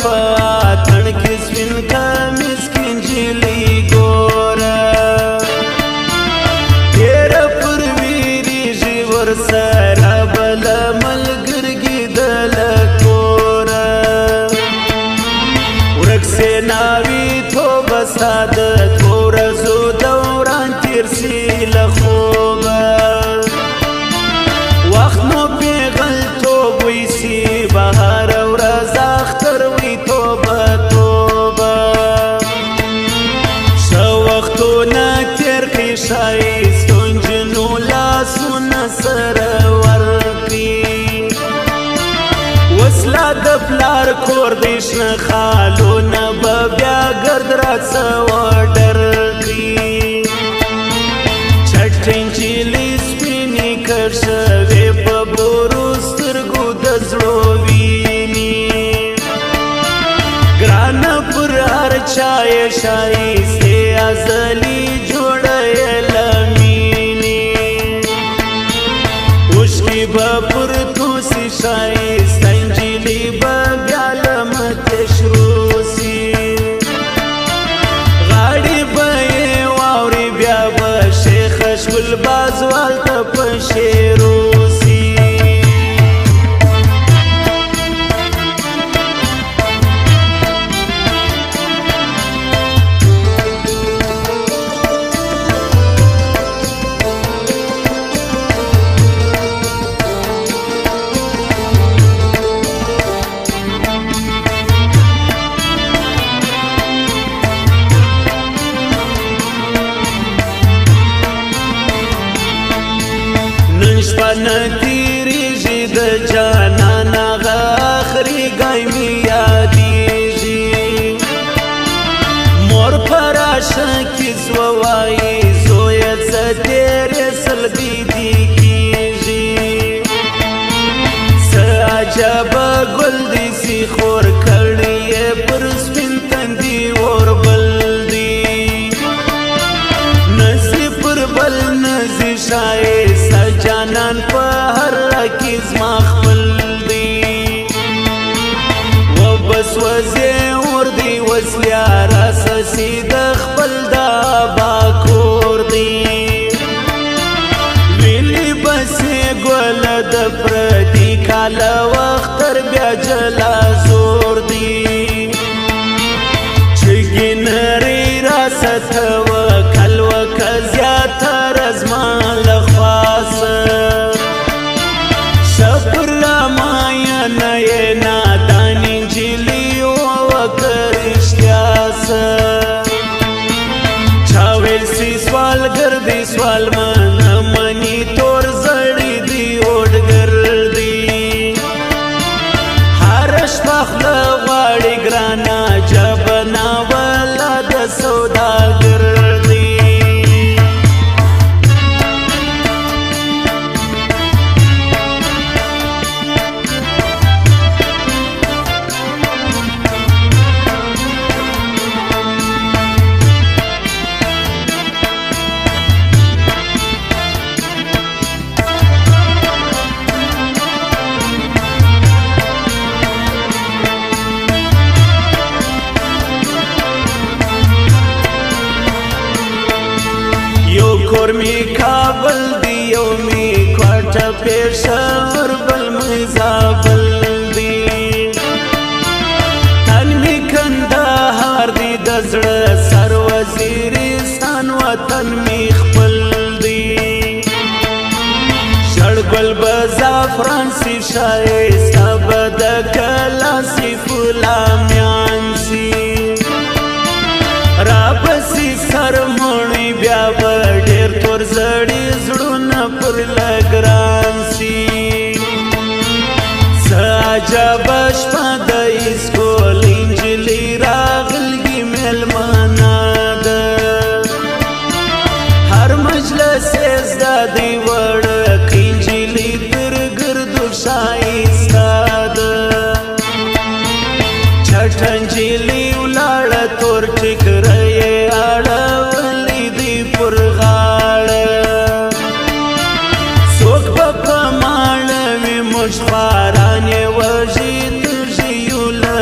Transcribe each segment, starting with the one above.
پاتن کې سپین کمیس کې نجلۍ ګوره تېر پر ویریږي ورسره بله ملګرګي د له کوره ورک سې ناوي توبه ستا د دوو ورځو دوران تېر سي له خوبه وخت مو پېغلتوب ویسي بهر ورځ اختر وي توبه توبه ښه وختونه تېر کړي ښایستو نجونو لاسونه سره ورکړي وسله د پلار کور دی شنه خالونه به بیا ګرد راڅه وډر کړي چټ نجلۍ سپینې کړ شوې په بورو سترګو د زړو ویني ګرانه پر هر چا یې ښایستې ازلي جوړه یې له مینې اوښکې به پر توسي ښایسته نجلۍ به بیا له مخې شروع سي غاړې به یې واوري بیا به شیخه ښکلباز والته په شعرو سي شپه نه تېرېږي د جانان هغه آخري ګای مې یادېږي مور په راشه کې زوه وایي زویه څه تېرې سلګۍ دې کېږي څه عجبه ګل دې سي خور کړی یې پر سپین تندي اور بل دی نزي پر بل نزي ښایسته جانان په هر کې زما خپل دی و بس وځې اور دی وسلیا راسسي د خپل د ابا کور دی ویلې بسې ګله د پردي کاله وخت تر بیا جلا زور دی چې ګنرې راسته وکل وکه زیاتره زما له خواصه شپر رامایانه یې نادان نجلۍ وکه رښتیا څه چا ویل سي سوالګر دی سوال منه مني تور زړی دی اوډګر دی هره شپه خوله غواړي ګرانه جبه ناوله د سوداګر دی کور می کابل دی یو می کوټه پېښور بل می زابل دی تن می کندهار دی د زړه سر وزیرستان وطن می خپل دی شړګل به زعفران سي ښایسته به د کلا سي فلامیان سي رابسي سرمڼۍ بیا به ډېر تور زړي زړونه پر لګران سي څه عجبه شپه د اسکول نجلۍ راغلګي مېلمانه ده هر مجلس یې زده دی وړکۍ نجلۍ تر ګردو ښایسته ده چټه نجلۍ ولاړه تور ټیکره یې اړولې دی پر غاړه څوک به په ماړه وي موږ خواران یې وژي تر ژیو له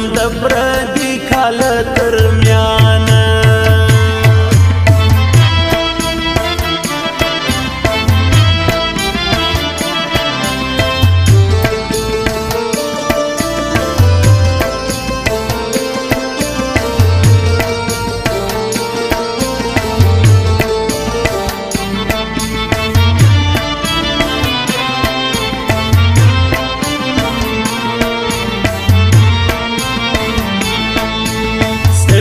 شوم د پردي کال تر میانه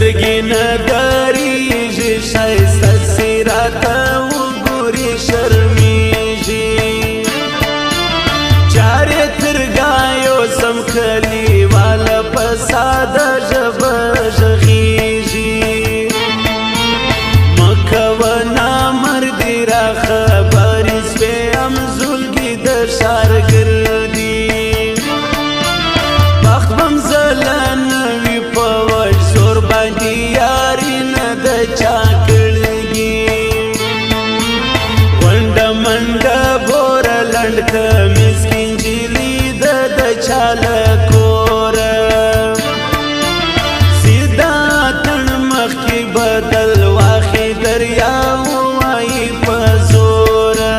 سترګې نه دریږي ښایسته سیراته وګوري شرمیږي چارې ترګایو سم کلیواله په ساده ژبه غږیږي مه کوه نامردي را خبرې سوې همزولګي د ښارګردي بخت بم زلنه وي په وژ باندې یاري نه د چا کړګي ونډه منډه بوره لنډ کمیس کې نجلۍ د چا له کوره سیده تڼ مخکې بدل واخې دریا ووایي په زوره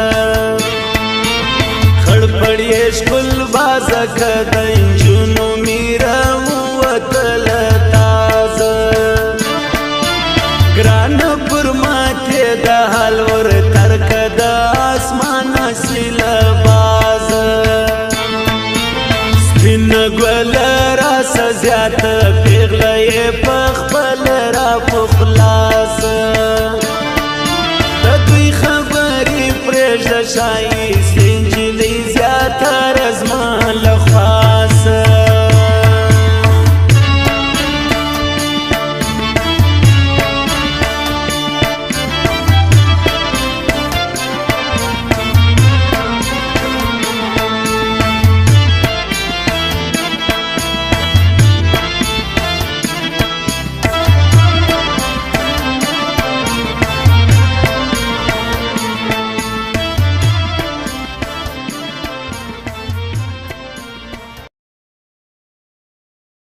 خړ پړ یې ښکل بازه که د نجونو میره ووتله ګرانه پر ماته د حال ور ترکه د اسمان اصلي لبازه سپینه ګله راسه زیاته پیغله یې په خپل را په